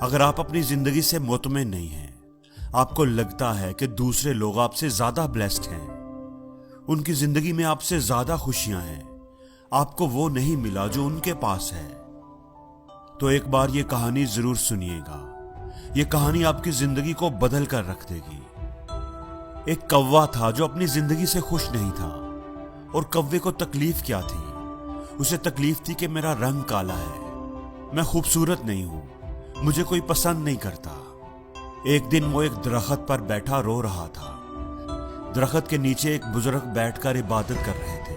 अगर आप अपनी जिंदगी से मुतमईन नहीं हैं, आपको लगता है कि दूसरे लोग आपसे ज्यादा ब्लेस्ड हैं, उनकी जिंदगी में आपसे ज्यादा खुशियां हैं, आपको वो नहीं मिला जो उनके पास है, तो एक बार ये कहानी जरूर सुनिएगा। ये कहानी आपकी जिंदगी को बदल कर रख देगी। एक कौवा था जो अपनी जिंदगी से खुश नहीं था, और कौवे को तकलीफ क्या थी? उसे तकलीफ थी कि मेरा रंग काला है, मैं खूबसूरत नहीं हूं, मुझे कोई पसंद नहीं करता। एक दिन वो एक दरख्त पर बैठा रो रहा था। दरख्त के नीचे एक बुजुर्ग बैठकर इबादत कर रहे थे।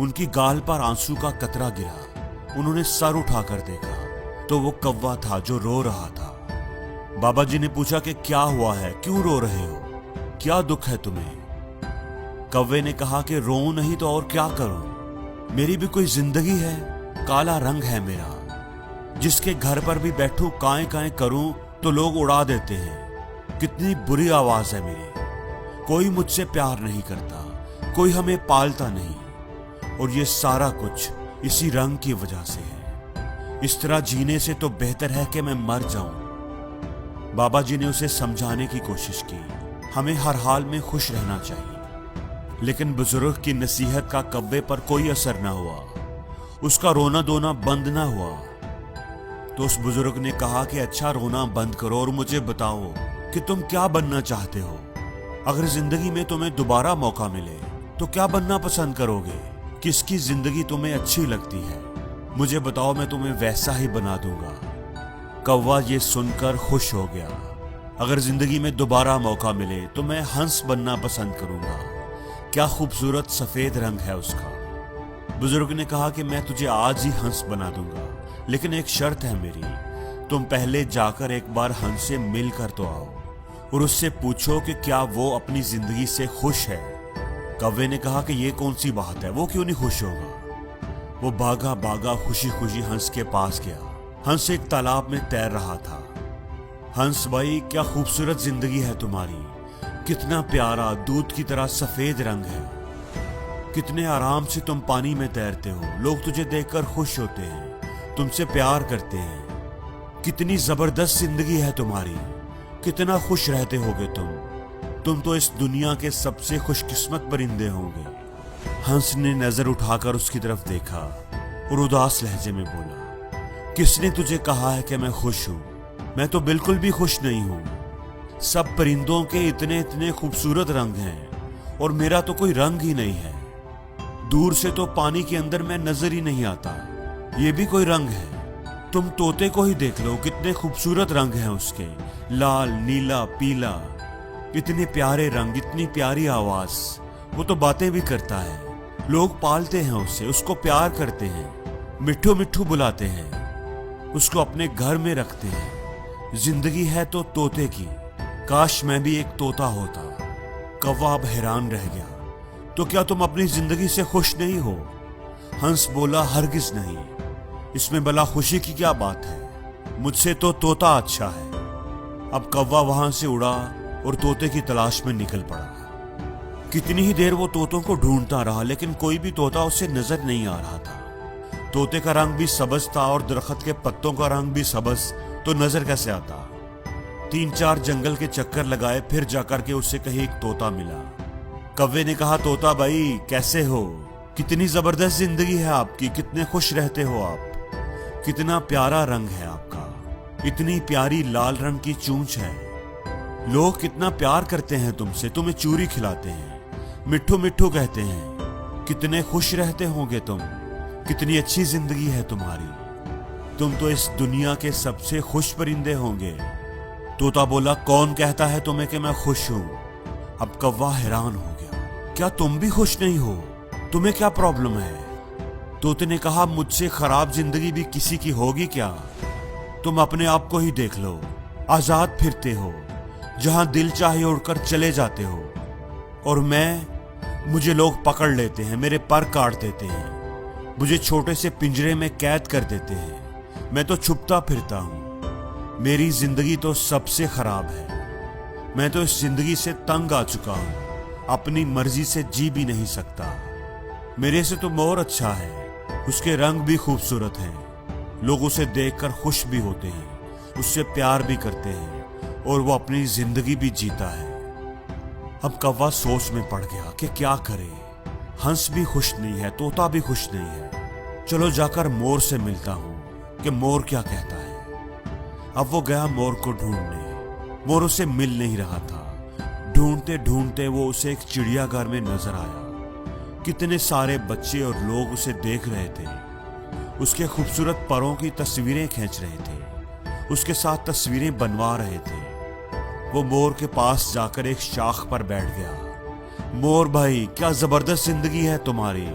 उनकी गाल पर आंसू का कतरा गिरा। उन्होंने सर उठाकर देखा तो वो कौवा था जो रो रहा था। बाबा जी ने पूछा कि क्या हुआ है, क्यों रो रहे हो, क्या दुख है तुम्हें? कौवे ने कहा कि रो नहीं तो और क्या करूं, मेरी भी कोई जिंदगी है, काला रंग है मेरा। जिसके घर पर भी बैठूं काएं काएं करूं तो लोग उड़ा देते हैं। कितनी बुरी आवाज है मेरी, कोई मुझसे प्यार नहीं करता, कोई हमें पालता नहीं, और ये सारा कुछ इसी रंग की वजह से है। इस तरह जीने से तो बेहतर है कि मैं मर जाऊं। बाबा जी ने उसे समझाने की कोशिश की, हमें हर हाल में खुश रहना चाहिए। लेकिन बुजुर्ग की नसीहत का कौवे पर कोई असर न हुआ। उसका रोना धोना बंद न हुआ। तो उस बुजुर्ग ने कहा कि अच्छा, रोना बंद करो और मुझे बताओ कि तुम क्या बनना चाहते हो। अगर जिंदगी में तुम्हें दोबारा मौका मिले तो क्या बनना पसंद करोगे? किसकी जिंदगी तुम्हें अच्छी लगती है? मुझे बताओ, मैं तुम्हें वैसा ही बना दूंगा। कौवा ये सुनकर खुश हो गया। अगर जिंदगी में दोबारा मौका मिले तो मैं हंस बनना पसंद करूंगा। क्या खूबसूरत सफेद रंग है उसका। बुजुर्ग ने कहा कि मैं तुझे आज ही हंस बना दूंगा, लेकिन एक शर्त है मेरी, तुम पहले जाकर एक बार हंस से मिल कर तो आओ और उससे पूछो कि क्या वो अपनी जिंदगी से खुश है। कौवे ने कहा कि ये कौन सी बात है, वो क्यों नहीं खुश होगा। वो भागा भागा खुशी खुशी हंस के पास गया। हंस एक तालाब में तैर रहा था। हंस भाई, क्या खूबसूरत जिंदगी है तुम्हारी, कितना प्यारा दूध की तरह सफेद रंग है, कितने आराम से तुम पानी में तैरते हो, लोग तुझे देखकर खुश होते हैं, तुमसे प्यार करते हैं। कितनी जबरदस्त जिंदगी है तुम्हारी, कितना खुश रहते होगे तुम तो इस दुनिया के सबसे खुशकिस्मत परिंदे होंगे। हंस ने नजर उठाकर उसकी तरफ देखा और उदास लहजे में बोला, किसने तुझे कहा है कि मैं खुश हूं? मैं तो बिल्कुल भी खुश नहीं हूं। सब परिंदों के इतने इतने खूबसूरत रंग हैं और मेरा तो कोई रंग ही नहीं है। दूर से तो पानी के अंदर मैं नजर ही नहीं आता, ये भी कोई रंग है? तुम तोते को ही देख लो, कितने खूबसूरत रंग हैं उसके, लाल, नीला, पीला, इतने प्यारे रंग, इतनी प्यारी आवाज। वो तो बातें भी करता है, लोग पालते हैं उसे, उसको प्यार करते हैं, मिट्ठू मिट्ठू बुलाते हैं, उसको अपने घर में रखते हैं। जिंदगी है तो तोते की, काश मैं भी एक तोता होता। कौवा अब हैरान रह गया, तो क्या तुम अपनी जिंदगी से खुश नहीं हो? हंस बोला, हरगिज नहीं, इसमें भला खुशी की क्या बात है, मुझसे तो तोता अच्छा है। अब कौवा वहां से उड़ा और तोते की तलाश में निकल पड़ा। कितनी ही देर वो तोतों को ढूंढता रहा, लेकिन कोई भी तोता उसे नजर नहीं आ रहा था। तोते का रंग भी सबज था और दरख्त के पत्तों का रंग भी सबज, तो नजर कैसे आता? 3-4 जंगल के चक्कर लगाए, फिर जाकर के उससे कहीं एक तोता मिला। कौवे ने कहा, तोता भाई कैसे हो, कितनी जबरदस्त जिंदगी है आपकी, कितने खुश रहते हो आप, कितना प्यारा रंग है आपका, इतनी प्यारी लाल रंग की चूंच है, लोग कितना प्यार करते हैं तुमसे, तुम्हें चूरी खिलाते हैं, मिट्ठू मिट्ठू कहते हैं, कितने खुश रहते होंगे तुम, कितनी अच्छी जिंदगी है तुम्हारी, तुम तो इस दुनिया के सबसे खुश परिंदे होंगे। तोता बोला, कौन कहता है तुम्हें कि मैं खुश हूं? अब कौवा हैरान हो गया, क्या तुम भी खुश नहीं हो? तुम्हें क्या प्रॉब्लम है? तोते ने कहा, मुझसे खराब जिंदगी भी किसी की होगी क्या? तुम अपने आप को ही देख लो, आजाद फिरते हो, जहां दिल चाहे उड़कर चले जाते हो, और मुझे लोग पकड़ लेते हैं, मेरे पर काट देते हैं, मुझे छोटे से पिंजरे में कैद कर देते हैं, मैं तो छुपता फिरता हूं। मेरी जिंदगी तो सबसे खराब है, मैं तो इस जिंदगी से तंग आ चुका हूं, अपनी मर्जी से जी भी नहीं सकता। मेरे से तो मोर अच्छा है, उसके रंग भी खूबसूरत हैं, लोग उसे देखकर खुश भी होते हैं, उससे प्यार भी करते हैं और वो अपनी जिंदगी भी जीता है। अब कौवा सोच में पड़ गया कि क्या करे। हंस भी खुश नहीं है, तोता भी खुश नहीं है। चलो जाकर मोर से मिलता हूं कि मोर क्या कहता है। अब वो गया मोर को ढूंढने। मोर उसे मिल नहीं रहा था। ढूंढते ढूंढते वो उसे एक चिड़ियाघर में नजर आया। कितने सारे बच्चे और लोग उसे देख रहे थे। उसके खूबसूरत परों की तस्वीरें खींच रहे थे, उसके साथ तस्वीरें बनवा रहे थे। वो मोर के पास जाकर एक शाख पर बैठ गया। मोर भाई, क्या जबरदस्त जिंदगी है तुम्हारी।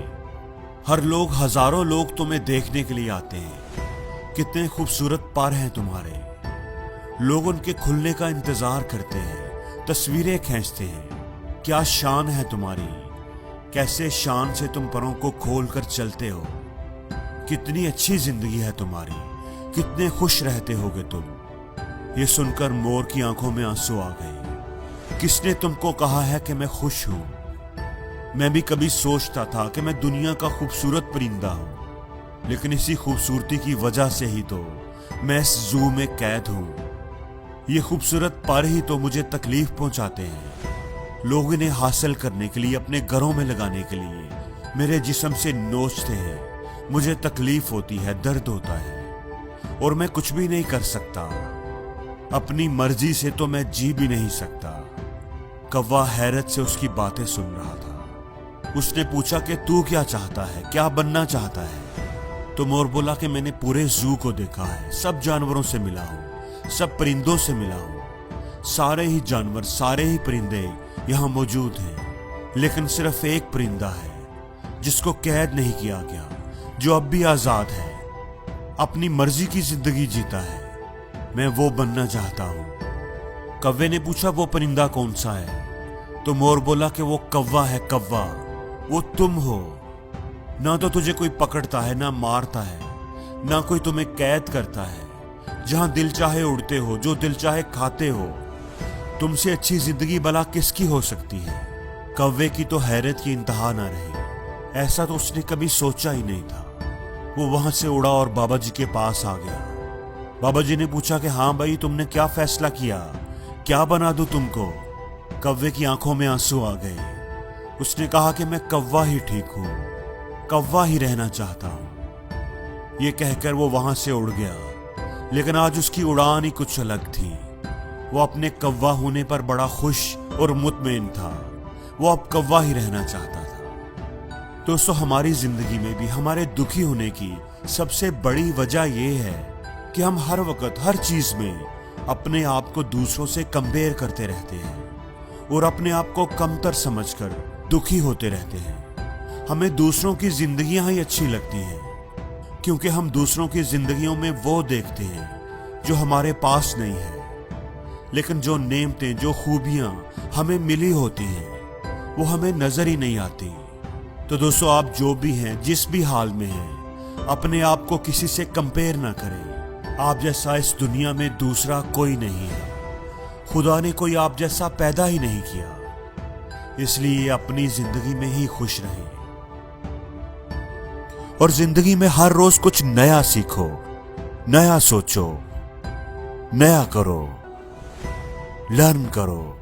हर लोग, हजारों लोग तुम्हें देखने के लिए आते हैं। कितने खूबसूरत पर हैं तुम्हारे। लोग उनके खुलने का इंतजार करते हैं, तस्वीरें खींचते हैं। क्या शान है तुम्हारी। कैसे शान से तुम परों को खोल कर चलते हो। कितनी अच्छी जिंदगी है तुम्हारी। कितने खुश रहते होगे तुम। ये सुनकर मोर की आंखों में आंसू आ गए। किसने तुमको कहा है कि मैं खुश हूं। मैं भी कभी सोचता था कि मैं दुनिया का खूबसूरत परिंदा हूं, लेकिन इसी खूबसूरती की वजह से ही तो मैं इस जू में कैद हूं। ये खूबसूरत पर ही तो मुझे तकलीफ पहुंचाते हैं। लोग इन्हें हासिल करने के लिए, अपने घरों में लगाने के लिए मेरे जिस्म से नोचते हैं। मुझे तकलीफ होती है, दर्द होता है और मैं कुछ भी नहीं कर सकता। अपनी मर्जी से तो मैं जी भी नहीं सकता। कौवा हैरत से उसकी बातें सुन रहा था। उसने पूछा कि तू क्या चाहता है, क्या बनना चाहता है। तो मोर बोला कि मैंने पूरे जू को देखा है, सब जानवरों से मिला हूं, सब परिंदों से मिला हूं। सारे ही जानवर, सारे ही परिंदे यहां मौजूद हैं, लेकिन सिर्फ एक परिंदा है जिसको कैद नहीं किया गया, जो अब भी आजाद है, अपनी मर्जी की जिंदगी जीता है। मैं वो बनना चाहता हूं। कौवे ने पूछा वो परिंदा कौन सा है। तो मोर बोला कि वो कौवा है। कौवा, वो तुम हो। ना तो तुझे कोई पकड़ता है, ना मारता है, ना कोई तुम्हें कैद करता है। जहां दिल चाहे उड़ते हो, जो दिल चाहे खाते हो। तुमसे अच्छी जिंदगी भला किसकी हो सकती है। कौवे की तो हैरत की इंतहा ना रही। ऐसा तो उसने कभी सोचा ही नहीं था। वो वहां से उड़ा और बाबा जी के पास आ गया। बाबा जी ने पूछा कि हाँ भाई, तुमने क्या फैसला किया, क्या बना दूं तुमको। कौवे की आंखों में आंसू आ गए। उसने कहा कि मैं कौवा ही ठीक हूं, कौवा ही रहना चाहता हूं। ये कहकर वो वहां से उड़ गया, लेकिन आज उसकी उड़ान ही कुछ अलग थी। वो अपने कौवा होने पर बड़ा खुश और मुतमईन था। वो अब कौवा ही रहना चाहता था। दोस्तों, हमारी जिंदगी में भी हमारे दुखी होने की सबसे बड़ी वजह यह है कि हम हर वक्त, हर चीज में अपने आप को दूसरों से कंपेयर करते रहते हैं और अपने आप को कमतर समझकर दुखी होते रहते हैं। हमें दूसरों की जिंदगियां ही अच्छी लगती हैं, क्योंकि हम दूसरों की जिंदगियों में वो देखते हैं जो हमारे पास नहीं है। लेकिन जो नेमतें, जो खूबियां हमें मिली होती हैं, वो हमें नजर ही नहीं आती। तो दोस्तों, आप जो भी हैं, जिस भी हाल में हैं, अपने आप को किसी से कंपेयर ना करें। आप जैसा इस दुनिया में दूसरा कोई नहीं है। खुदा ने कोई आप जैसा पैदा ही नहीं किया। इसलिए अपनी जिंदगी में ही खुश रहें और जिंदगी में हर रोज कुछ नया सीखो, नया सोचो, नया करो, लर्न करो।